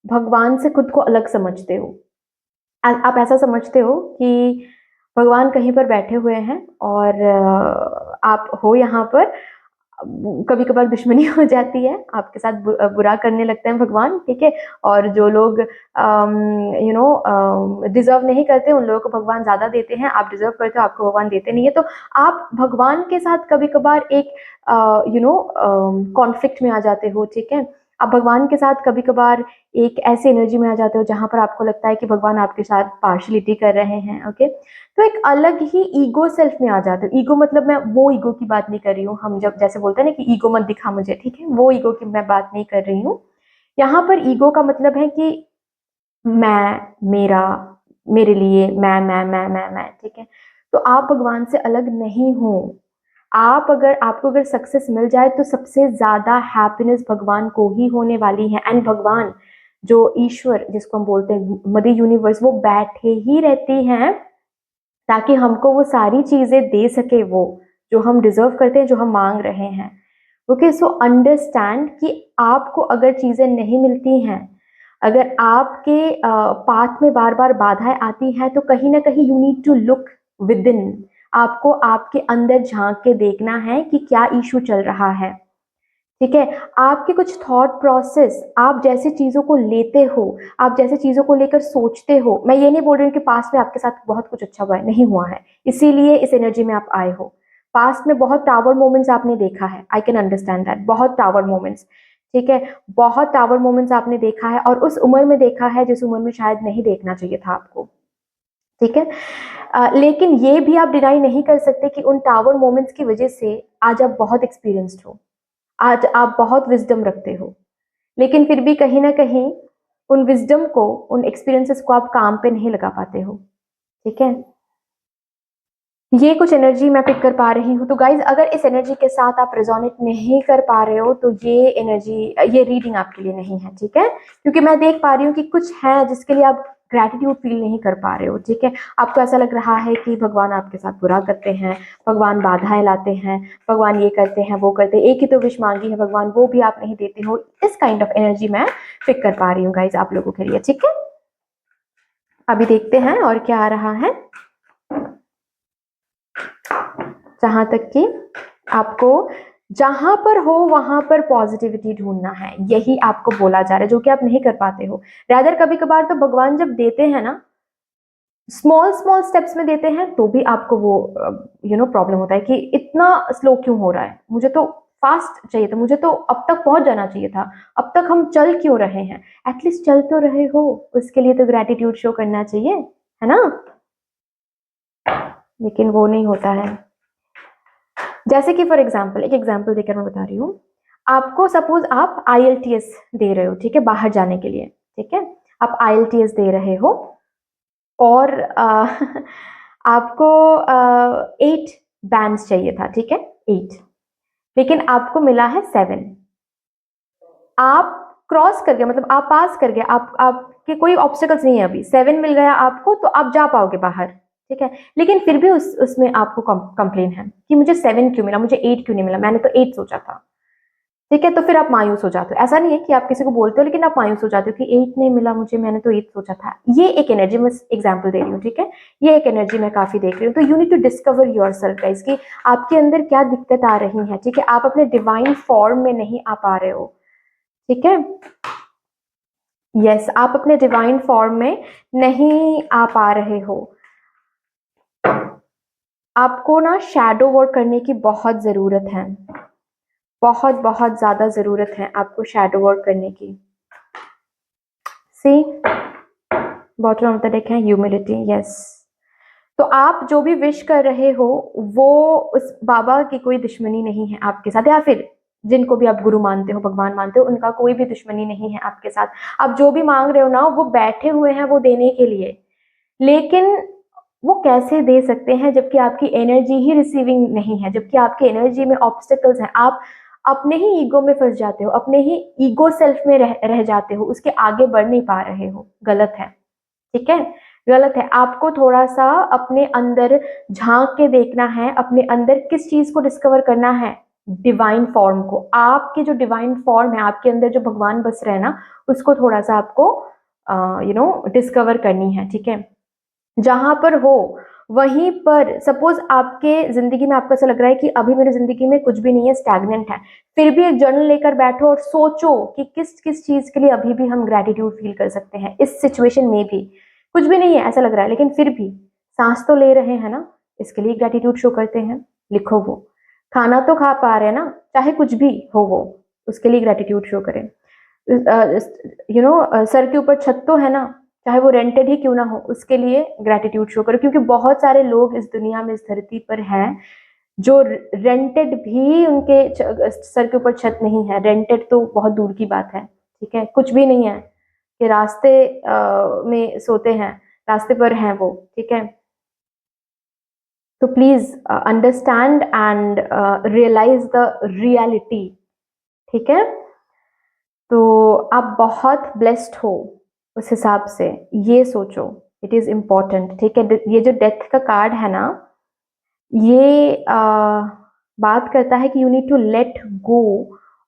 भगवान से खुद को अलग समझते हो। आप ऐसा समझते हो कि भगवान कहीं पर बैठे हुए हैं और आप हो यहाँ पर। कभी कभार दुश्मनी हो जाती है, आपके साथ बुरा करने लगते हैं भगवान, ठीक है। और जो लोग डिजर्व नहीं करते उन लोगों को भगवान ज्यादा देते हैं, आप डिजर्व करते हो आपको भगवान देते नहीं है। तो आप भगवान के साथ कभी कभार एक कॉन्फ्लिक्ट में आ जाते हो, ठीक है। आप भगवान के साथ कभी कभार एक ऐसी एनर्जी में आ जाते हो जहां पर आपको लगता है कि भगवान आपके साथ पार्शलिटी कर रहे हैं, ओके। तो एक अलग ही ईगो सेल्फ में आ जाते हो। ईगो मतलब मैं वो ईगो की बात नहीं कर रही हूँ, हम जब जैसे बोलते हैं ना कि ईगो मत दिखा मुझे, ठीक है, वो ईगो की मैं बात नहीं कर रही हूँ। यहाँ पर ईगो का मतलब है कि मैं, मेरा, मेरे लिए, मैं, ठीक है। तो आप भगवान से अलग नहीं हो। आप अगर आपको अगर सक्सेस मिल जाए तो सबसे ज्यादा हैप्पीनेस भगवान को ही होने वाली है। एंड भगवान, जो ईश्वर जिसको हम बोलते हैं मदर यूनिवर्स, वो बैठे ही रहती हैं ताकि हमको वो सारी चीजें दे सके, वो जो हम डिजर्व करते हैं, जो हम मांग रहे हैं। ओके, सो अंडरस्टैंड कि आपको अगर चीजें नहीं मिलती हैं, अगर आपके पाथ में बार बार बाधाएं आती हैं, तो कहीं ना कहीं you need to look within. आपको आपके अंदर झांक के देखना है कि क्या इशू चल रहा है, ठीक है। आपके कुछ थॉट प्रोसेस, आप जैसे चीजों को लेते हो, आप जैसे चीजों को लेकर सोचते हो, मैं ये नहीं बोल रही हूँ कि पास्ट में आपके साथ बहुत कुछ अच्छा हुआ है, नहीं हुआ है, इसीलिए इस एनर्जी में आप आए हो। पास्ट में बहुत टावर मोमेंट्स आपने देखा है, आई कैन अंडरस्टैंड दैट, बहुत टावर मोमेंट्स, ठीक है, बहुत टावर मोमेंट्स आपने देखा है, और उस उम्र में देखा है जिस उम्र में शायद नहीं देखना चाहिए था आपको, ठीक है। लेकिन ये भी आप डिनाई नहीं कर सकते कि उन टावर मोमेंट्स की वजह से आज आप बहुत एक्सपीरियंस्ड हो, आज आप बहुत विजडम रखते हो, लेकिन फिर भी कहीं ना कहीं उन विजडम को, उन एक्सपीरियंसेस को आप काम पे नहीं लगा पाते हो, ठीक है। ये कुछ एनर्जी मैं पिक कर पा रही हूँ। तो गाइज अगर इस एनर्जी के साथ आप रेजोनेट नहीं कर पा रहे हो तो ये एनर्जी, ये रीडिंग आपके लिए नहीं है, ठीक है। क्योंकि मैं देख पा रही हूँ कि कुछ है जिसके लिए आप ग्रैटिट्यूड फील नहीं कर पा रहे हो, ठीक है। आपको ऐसा लग रहा है कि भगवान आपके साथ बुरा करते हैं, भगवान बाधाएं लाते हैं, भगवान ये करते हैं वो करते हैं, एक ही तो विश मांगी है भगवान वो भी आप नहीं देते हो। इस काइंड ऑफ एनर्जी मैं पिक कर पा रही हूँ गाइज आप लोगों के लिए, ठीक है। अभी देखते हैं और क्या आ रहा है। जहां तक कि आपको जहां पर हो वहां पर पॉजिटिविटी ढूंढना है, यही आपको बोला जा रहा है, जो कि आप नहीं कर पाते हो। रादर कभी कभार तो भगवान जब देते हैं ना, स्मॉल स्मॉल स्टेप्स में देते हैं, तो भी आपको वो प्रॉब्लम होता है कि इतना स्लो क्यों हो रहा है, मुझे तो फास्ट चाहिए था, मुझे तो अब तक पहुंच जाना चाहिए था, अब तक हम चल क्यों रहे हैं। एटलीस्ट चल तो रहे हो, उसके लिए तो ग्रेटिट्यूड शो करना चाहिए, है ना। लेकिन वो नहीं होता है। जैसे कि फॉर एग्जाम्पल, एक एग्जाम्पल देकर मैं बता रही हूँ। आपको सपोज आप IELTS दे रहे हो, ठीक है, बाहर जाने के लिए, ठीक है। आप IELTS दे रहे हो और आपको 8 बैंड्स चाहिए था, ठीक है, 8, लेकिन आपको मिला है 7। आप क्रॉस कर गए, मतलब आप पास कर गए, आपके कोई ऑब्स्टिकल्स नहीं है, अभी 7 मिल गया आपको, तो आप जा पाओगे बाहर, ठीक है। लेकिन फिर भी उसमें आपको कंप्लेन है कि मुझे 7 क्यों मिला, मुझे 8 क्यों नहीं मिला, मैंने तो 8 सोचा था, ठीक है। तो फिर आप मायूस हो जाते हो। ऐसा नहीं है कि आप किसी को बोलते हो, लेकिन आप मायूस हो जाते हो कि 8 नहीं मिला मुझे, मैंने तो 8 सोचा था। ये एक एनर्जी, मैं एग्जाम्पल दे रही हूँ, ठीक है। ये एक एनर्जी मैं काफी देख रही हूँ। तो you need to discover yourself guys, कि आपके अंदर क्या दिक्कत आ रही है, ठीक है। आप अपने डिवाइन फॉर्म में नहीं आ पा रहे हो, ठीक है। यस, आप अपने डिवाइन फॉर्म में नहीं आ पा रहे हो। आपको ना शैडो वर्क करने की बहुत जरूरत है, बहुत बहुत ज्यादा जरूरत है आपको शैडो वर्क करने की। सी बॉटम ऑफ द डेक है ह्यूमिलिटी, यस। तो आप जो भी विश कर रहे हो वो उस बाबा की कोई दुश्मनी नहीं है आपके साथ, या फिर जिनको भी आप गुरु मानते हो, भगवान मानते हो, उनका कोई भी दुश्मनी नहीं है आपके साथ। आप जो भी मांग रहे हो ना, वो बैठे हुए हैं वो देने के लिए, लेकिन वो कैसे दे सकते हैं जबकि आपकी एनर्जी ही रिसीविंग नहीं है, जबकि आपकी एनर्जी में ऑब्स्टिकल्स हैं। आप अपने ही ईगो में फंस जाते हो, अपने ही ईगो सेल्फ में रह जाते हो, उसके आगे बढ़ नहीं पा रहे हो। गलत है, ठीक है, गलत है। आपको थोड़ा सा अपने अंदर झांक के देखना है, अपने अंदर किस चीज को डिस्कवर करना है, डिवाइन फॉर्म को। आपकी जो डिवाइन फॉर्म है, आपके अंदर जो भगवान बस रहे ना, उसको थोड़ा सा आपको डिस्कवर करनी है, ठीक है। जहां पर हो वहीं पर, सपोज आपके जिंदगी में आपको ऐसा लग रहा है कि अभी मेरी जिंदगी में कुछ भी नहीं है, स्टैग्नेंट है, फिर भी एक जर्नल लेकर बैठो और सोचो कि किस किस चीज के लिए अभी भी हम ग्रेटिट्यूड फील कर सकते हैं इस सिचुएशन में भी। कुछ भी नहीं है ऐसा लग रहा है, लेकिन फिर भी सांस तो ले रहे हैं ना, इसके लिए ग्रेटिट्यूड शो करते हैं। लिखो वो, खाना तो खा पा रहे हैं ना, चाहे कुछ भी हो वो, उसके लिए ग्रेटिट्यूड शो करें। सर के ऊपर छत तो है ना, चाहे वो रेंटेड ही क्यों ना हो, उसके लिए ग्रेटिट्यूड शो करो। क्योंकि बहुत सारे लोग इस दुनिया में, इस धरती पर हैं जो रेंटेड भी, उनके सर के ऊपर छत नहीं है, रेंटेड तो बहुत दूर की बात है, ठीक है। कुछ भी नहीं है कि रास्ते में सोते हैं, रास्ते पर हैं वो, ठीक है। तो please understand and realise the reality, ठीक है। तो आप बहुत ब्लेस्ड हो उस हिसाब से, ये सोचो, इट इज इम्पोर्टेंट, ठीक है। ये जो डेथ का कार्ड है ना, ये बात करता है कि you need to let go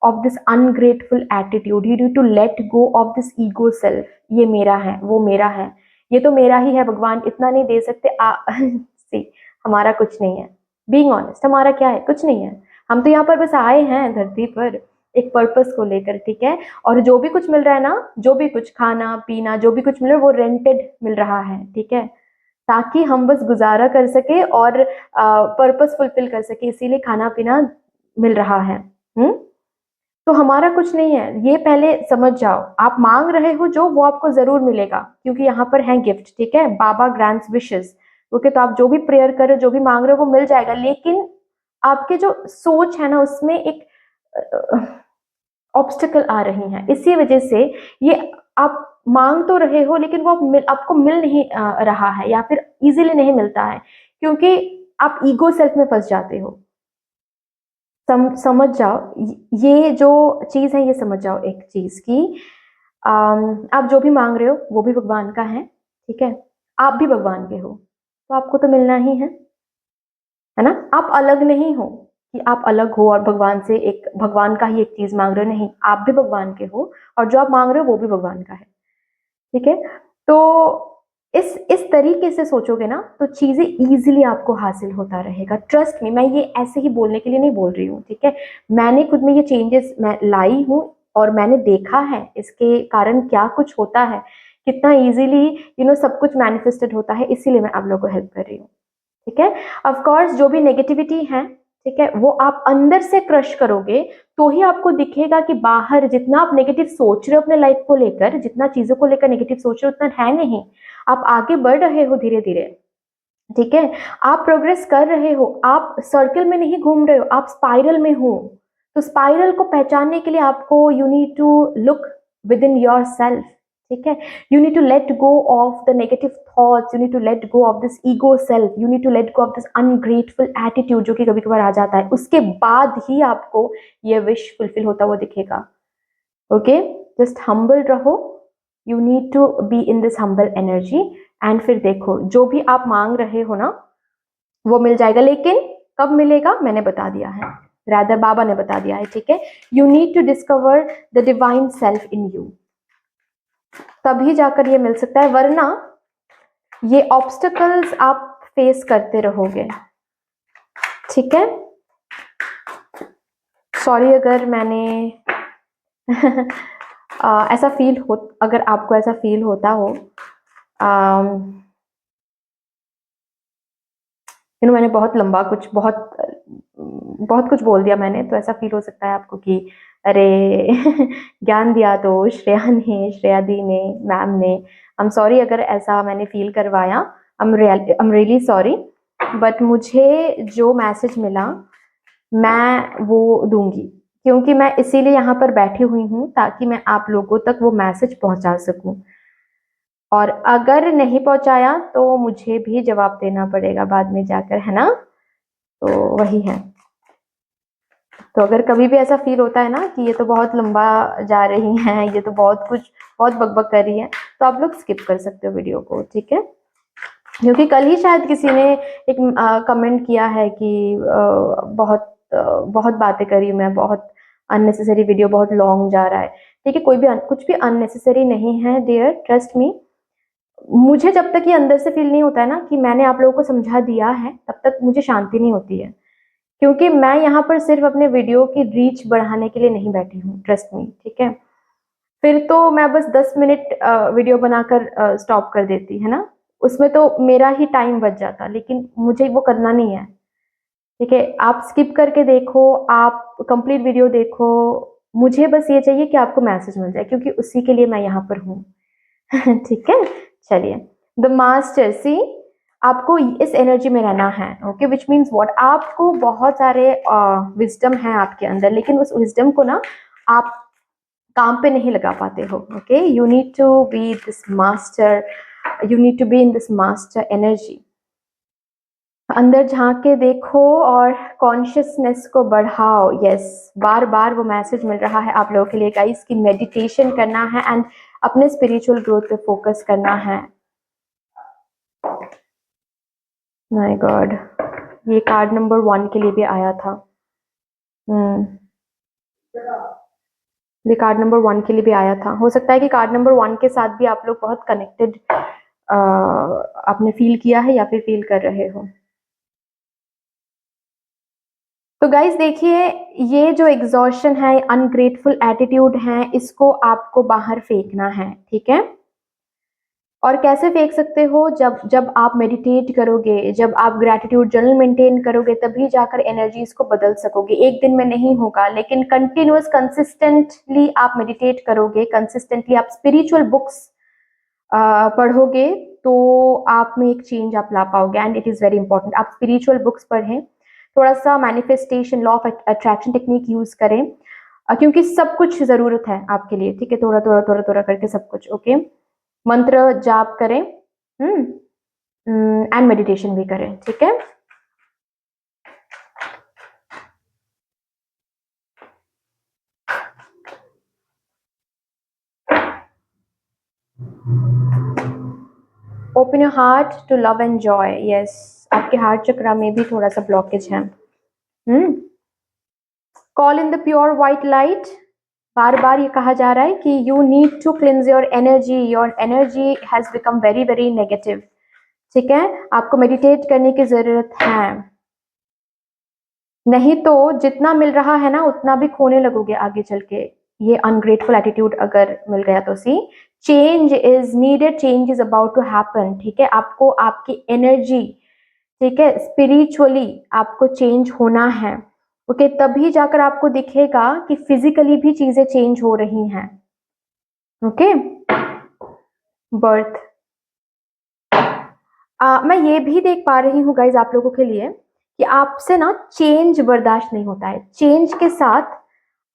of this ungrateful attitude, you need to let go of this ego self. ये मेरा है, वो मेरा है, ये तो मेरा ही है, भगवान इतना नहीं दे सकते। सी, हमारा कुछ नहीं है, बीइंग ऑनेस्ट, हमारा क्या है, कुछ नहीं है। हम तो यहाँ पर बस आए हैं धरती पर एक पर्पस को लेकर, ठीक है। और जो भी कुछ मिल रहा है ना, जो भी कुछ खाना पीना, जो भी कुछ मिल रहा है वो रेंटेड मिल रहा है, ठीक है, ताकि हम बस गुजारा कर सके और पर्पस फुलफिल कर सके, इसीलिए खाना पीना मिल रहा है। तो हमारा कुछ नहीं है, ये पहले समझ जाओ। आप मांग रहे हो जो, वो आपको जरूर मिलेगा, क्योंकि यहाँ पर है गिफ्ट, ठीक है। बाबा ग्रांट्स विशेस, ओके। तो आप जो भी प्रेयर कर रहे हो, जो भी मांग रहे हो, वो मिल जाएगा। लेकिन आपके जो सोच है ना, उसमें एक ऑब्स्टिकल आ रही हैं, इसी वजह से ये आप मांग तो रहे हो, लेकिन वो आपको मिल नहीं रहा है, या फिर इजीली नहीं मिलता है, क्योंकि आप ईगो सेल्फ में फंस जाते हो। समझ जाओ, ये जो चीज है ये समझ जाओ एक चीज की, आप जो भी मांग रहे हो वो भी भगवान का है, ठीक है, आप भी भगवान के हो, तो आपको तो मिलना ही है ना। आप अलग नहीं हो कि आप अलग हो और भगवान से एक भगवान का ही एक चीज मांग रहे हो, नहीं, आप भी भगवान के हो और जो आप मांग रहे हो वो भी भगवान का है, ठीक है। तो इस तरीके से सोचोगे ना तो चीजें इजीली आपको हासिल होता रहेगा। ट्रस्ट मी, मैं ये ऐसे ही बोलने के लिए नहीं बोल रही हूँ, ठीक है। मैंने खुद में ये चेंजेस मैं लाई हूँ और मैंने देखा है इसके कारण क्या कुछ होता है, कितना इजीली सब कुछ मैनिफेस्टेड होता है, इसीलिए मैं आप लोगों को हेल्प कर रही हूँ, ठीक है। ऑफ कोर्स जो भी नेगेटिविटी है, ठीक है, वो आप अंदर से क्रश करोगे तो ही आपको दिखेगा कि बाहर जितना आप नेगेटिव सोच रहे हो अपने लाइफ को लेकर, जितना चीजों को लेकर नेगेटिव सोच रहे हो उतना है नहीं। आप आगे बढ़ रहे हो धीरे धीरे, ठीक है, आप प्रोग्रेस कर रहे हो, आप सर्कल में नहीं घूम रहे हो, आप स्पाइरल में हो। तो स्पाइरल को पहचानने के लिए आपको you need to look within yourself, ठीक है। You need to let go of the negative thoughts, you need to let go of this ego self, you need to let go of this ungrateful attitude जो कि कभी कभार आ जाता है, उसके बाद ही आपको ये विश फुलफिल होता हुआ दिखेगा। ओके, जस्ट हम्बल रहो, you need to be in this humble energy and फिर देखो जो भी आप मांग रहे हो ना वो मिल जाएगा। लेकिन कब मिलेगा मैंने बता दिया है, रादर बाबा ने बता दिया है, ठीक है। You need to discover the divine self in you, तभी जाकर ये मिल सकता है, वरना ये ऑब्स्टिकल्स आप फेस करते रहोगे, ठीक है। सॉरी अगर मैंने ऐसा फील हो, अगर आपको ऐसा फील होता हो, मैंने बहुत लंबा कुछ बहुत कुछ बोल दिया मैंने, तो ऐसा फील हो सकता है आपको कि अरे ज्ञान दिया तो श्रेया ने, श्रेया दी ने, मैम ने। आई एम सॉरी अगर ऐसा मैंने फील करवाया, I am really sorry, but मुझे जो मैसेज मिला मैं वो दूंगी, क्योंकि मैं इसीलिए यहाँ पर बैठी हुई हूँ ताकि मैं आप लोगों तक वो मैसेज पहुंचा सकूं, और अगर नहीं पहुंचाया तो मुझे भी जवाब देना पड़ेगा बाद में जाकर, है ना। तो वही है। तो अगर कभी भी ऐसा फील होता है ना कि ये तो बहुत लंबा जा रही हैं, ये तो बहुत बकबक कर रही है, तो आप लोग स्किप कर सकते हो वीडियो को, ठीक है। क्योंकि कल ही शायद किसी ने एक कमेंट किया है कि बहुत बातें करी मैं, बहुत अननेसेसरी वीडियो, बहुत लॉन्ग जा रहा है, ठीक है। कोई भी कुछ भी अननेसेसरी नहीं है डियर, ट्रस्ट मी। मुझे जब तक ये अंदर से फील नहीं होता है ना कि मैंने आप लोगों को समझा दिया है, तब तक मुझे शांति नहीं होती है, क्योंकि मैं यहाँ पर सिर्फ अपने वीडियो की रीच बढ़ाने के लिए नहीं बैठी हूँ, ट्रस्ट मी, ठीक है। फिर तो मैं बस 10 मिनट वीडियो बनाकर स्टॉप कर देती, है ना, उसमें तो मेरा ही टाइम बच जाता, लेकिन मुझे वो करना नहीं है, ठीक है। आप स्किप करके देखो, आप कंप्लीट वीडियो देखो, मुझे बस ये चाहिए कि आपको मैसेज मिल जाए, क्योंकि उसी के लिए मैं यहाँ पर हूँ ठीक है। चलिए, द मास्टर, सी आपको इस एनर्जी में रहना है, ओके, विच मीन्स व्हाट, आपको बहुत सारे विजडम है आपके अंदर, लेकिन उस विजडम को ना आप काम पे नहीं लगा पाते हो, okay. You need to be this master, you need to be in this master energy. अंदर झांक के देखो और कॉन्शियसनेस को बढ़ाओ, यस, बार बार वो मैसेज मिल रहा है आप लोगों के लिए गाइस कि मेडिटेशन करना है एंड अपने स्पिरिचुअल ग्रोथ पे फोकस करना है। माय गॉड, ये कार्ड नंबर 1 के लिए भी आया था। ये कार्ड नंबर 1 के लिए भी आया था। हो सकता है कि कार्ड नंबर 1 के साथ भी आप लोग बहुत कनेक्टेड आपने फील किया है या फिर फील कर रहे हो। तो गाइज देखिए, ये जो एग्जॉशन है, अनग्रेटफुल एटीट्यूड है, इसको आपको बाहर फेंकना है, ठीक है। और कैसे फेंक सकते हो, जब जब आप मेडिटेट करोगे, जब आप ग्रैटिट्यूड जर्नल मेंटेन करोगे, तभी जाकर एनर्जीज को बदल सकोगे। एक दिन में नहीं होगा, लेकिन कंटिन्यूअस कंसिस्टेंटली आप मेडिटेट करोगे, कंसिस्टेंटली आप स्पिरिचुअल बुक्स पढ़ोगे, तो आप में एक चेंज आप ला पाओगे। And it is very important, आप स्पिरिचुअल बुक्स पढ़ें, थोड़ा सा manifestation, law of attraction technique use करें, क्योंकि सब कुछ जरूरत है आपके लिए, ठीक है, थोड़ा थोड़ा थोड़ा थोड़ा करके सब कुछ, ओके। मंत्र जाप करें, एंड मेडिटेशन भी करें, ठीक है। Open your heart to love and joy. Yes, आपके हार्ट चक्रा में भी थोड़ा सा ब्लॉकेज है। Call in the pure white light. बार बार ये कहा जा रहा है कि you need to cleanse your energy has become very very negative. ठीक है, आपको मेडिटेट करने की जरूरत है, नहीं तो जितना मिल रहा है ना उतना भी खोने लगोगे आगे चल के। ये अनग्रेटफुल एटीट्यूड अगर मिल गया तो see change is needed, change is about to happen. ठीक है, आपको आपकी एनर्जी, ठीक है, स्पिरिचुअली आपको चेंज होना है। ओके, तभी जाकर आपको दिखेगा कि फिजिकली भी चीजें चेंज हो रही हैं। Okay, birth. मैं ये भी देख पा रही हूँ गाइज आप लोगों के लिए कि आपसे ना चेंज बर्दाश्त नहीं होता है। चेंज के साथ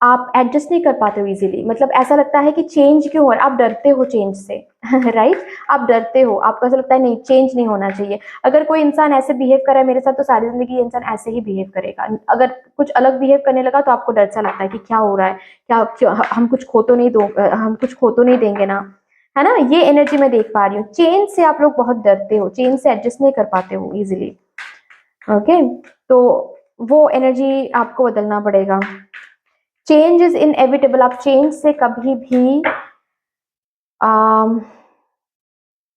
आप एडजस्ट नहीं कर पाते हो इजीली। मतलब ऐसा लगता है कि चेंज क्यों हो रहा है, आप डरते हो चेंज से। राइट, आप डरते हो, आपको ऐसा लगता है नहीं चेंज नहीं होना चाहिए। अगर कोई इंसान ऐसे बिहेव कर रहा है मेरे साथ तो सारी जिंदगी ये इंसान ऐसे ही बिहेव करेगा। अगर कुछ अलग बिहेव करने लगा तो आपको डर सा लगता है कि क्या हो रहा है, क्या हम कुछ खो तो नहीं हम कुछ खो तो नहीं देंगे ना, है ना। ये एनर्जी मैं देख पा रही हूँ। चेंज से आप लोग बहुत डरते हो, चेंज से एडजस्ट नहीं कर पाते हो इजिली। ओके, तो वो एनर्जी आपको बदलना पड़ेगा। Change is inevitable. आप चेंज से कभी भी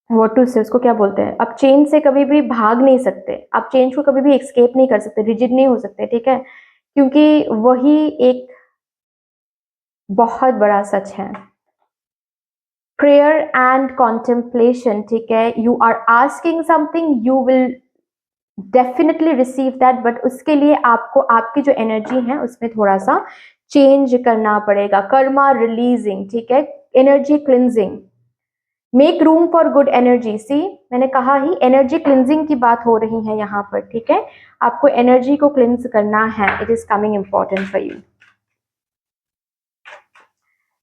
व्हाट टू से, उसको क्या बोलते हैं, आप चेंज से कभी भी भाग नहीं सकते, आप चेंज को कभी भी एस्केप नहीं कर सकते, रिजिड नहीं हो सकते। ठीक है, क्योंकि वही एक बहुत बड़ा सच है। Prayer and contemplation. ठीक है, you are asking something, you will definitely receive that, but उसके लिए आपको आपकी जो एनर्जी है उसमें थोड़ा सा चेंज करना पड़ेगा। कर्मा रिलीजिंग, ठीक है, energy cleansing, make room for good energy. See, मैंने कहा ही एनर्जी क्लिनजिंग की बात हो रही है यहाँ पर। ठीक है, आपको एनर्जी को क्लिनज करना है, it is coming important for you.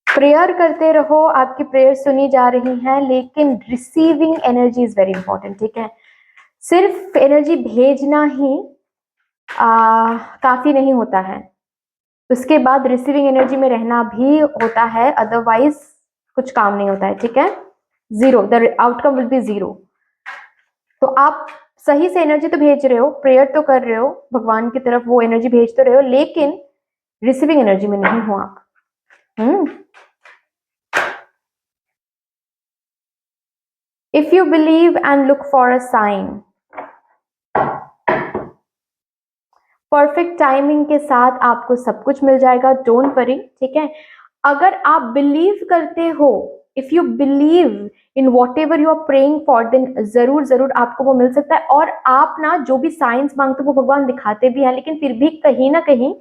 Prayer करते रहो, आपकी प्रेयर सुनी जा रही है, लेकिन receiving energy is very important. ठीक है, सिर्फ एनर्जी भेजना ही काफी नहीं होता है, उसके बाद रिसीविंग एनर्जी में रहना भी होता है, अदरवाइज कुछ काम नहीं होता है। ठीक है, zero, the outcome will be zero. तो आप सही से एनर्जी तो भेज रहे हो, प्रेयर तो कर रहे हो, भगवान की तरफ वो एनर्जी भेज तो रहे हो, लेकिन रिसीविंग एनर्जी में नहीं हो आप। If you believe and look for a sign, perfect timing के साथ आपको सब कुछ मिल जाएगा, डोंट वरी। ठीक है, अगर आप बिलीव करते हो, if you believe in whatever you are praying for, then जरूर जरूर आपको वो मिल सकता है। और आप ना जो भी साइंस मांगते हो वो भगवान दिखाते भी हैं, लेकिन फिर भी कहीं ना कहीं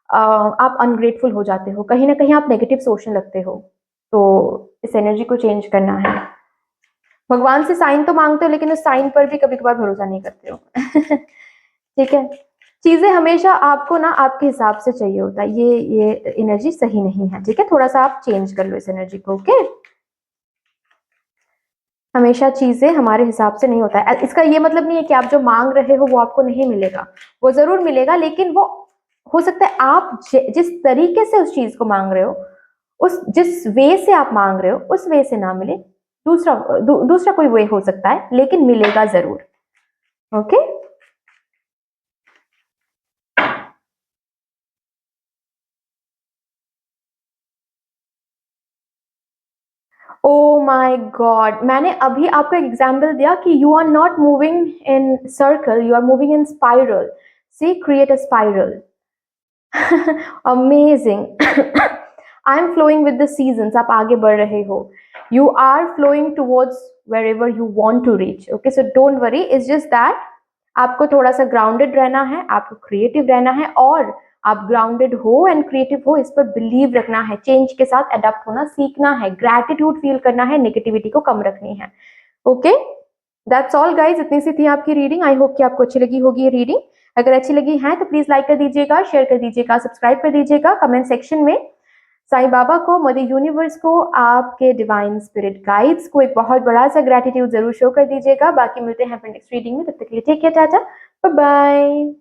आप अनग्रेटफुल हो जाते हो, कहीं ना कहीं आप नेगेटिव सोचने लगते हो। तो इस एनर्जी को चेंज करना है। भगवान से साइन तो मांगते हो, लेकिन उस साइन पर भी कभी कभार भरोसा नहीं करते हो। ठीक है, चीजें हमेशा आपको ना आपके हिसाब से चाहिए होता है, ये एनर्जी सही नहीं है। ठीक है, थोड़ा सा आप चेंज कर लो इस एनर्जी को। ओके, हमेशा चीजें हमारे हिसाब से नहीं होता है। इसका ये मतलब नहीं है कि आप जो मांग रहे हो वो आपको नहीं मिलेगा, वो जरूर मिलेगा, लेकिन वो हो सकता है आप जिस तरीके से उस चीज को मांग रहे हो, उस जिस वे से आप मांग रहे हो उस वे से ना मिले, दूसरा कोई वे हो सकता है, लेकिन मिलेगा जरूर। ओके, ओ माई गॉड, मैंने अभी आपको एक एग्जाम्पल दिया कि you are not moving in circle, you are moving in spiral. See, create a spiral. Amazing. I am flowing with the seasons, आप आगे बढ़ रहे हो, you are flowing towards wherever you want to reach. Okay, so don't worry, it's just that आपको थोड़ा सा grounded रहना है, आपको क्रिएटिव रहना है, और आप ग्राउंडेड हो एंड क्रिएटिव हो इस पर बिलीव रखना है, चेंज के साथ अडेप्ट होना सीखना है, ग्रैटिट्यूड फील करना है, नेगेटिविटी को कम रखनी है। ओके, दैट्स ऑल गाइज, इतनी सी थी आपकी रीडिंग। आई होप कि आपको अच्छी लगी होगी ये रीडिंग। अगर अच्छी लगी है तो प्लीज लाइक कर दीजिएगा, शेयर कर दीजिएगा, सब्सक्राइब कर दीजिएगा, कमेंट सेक्शन में साईं बाबा को, मदर यूनिवर्स को, आपके डिवाइन स्पिरिट गाइड्स को एक बहुत बड़ा सा ग्रैटिट्यूड जरूर शो कर दीजिएगा। बाकी मिलते हैं नेक्स्ट रीडिंग में, तब तक के लिए take care, tata, bye bye.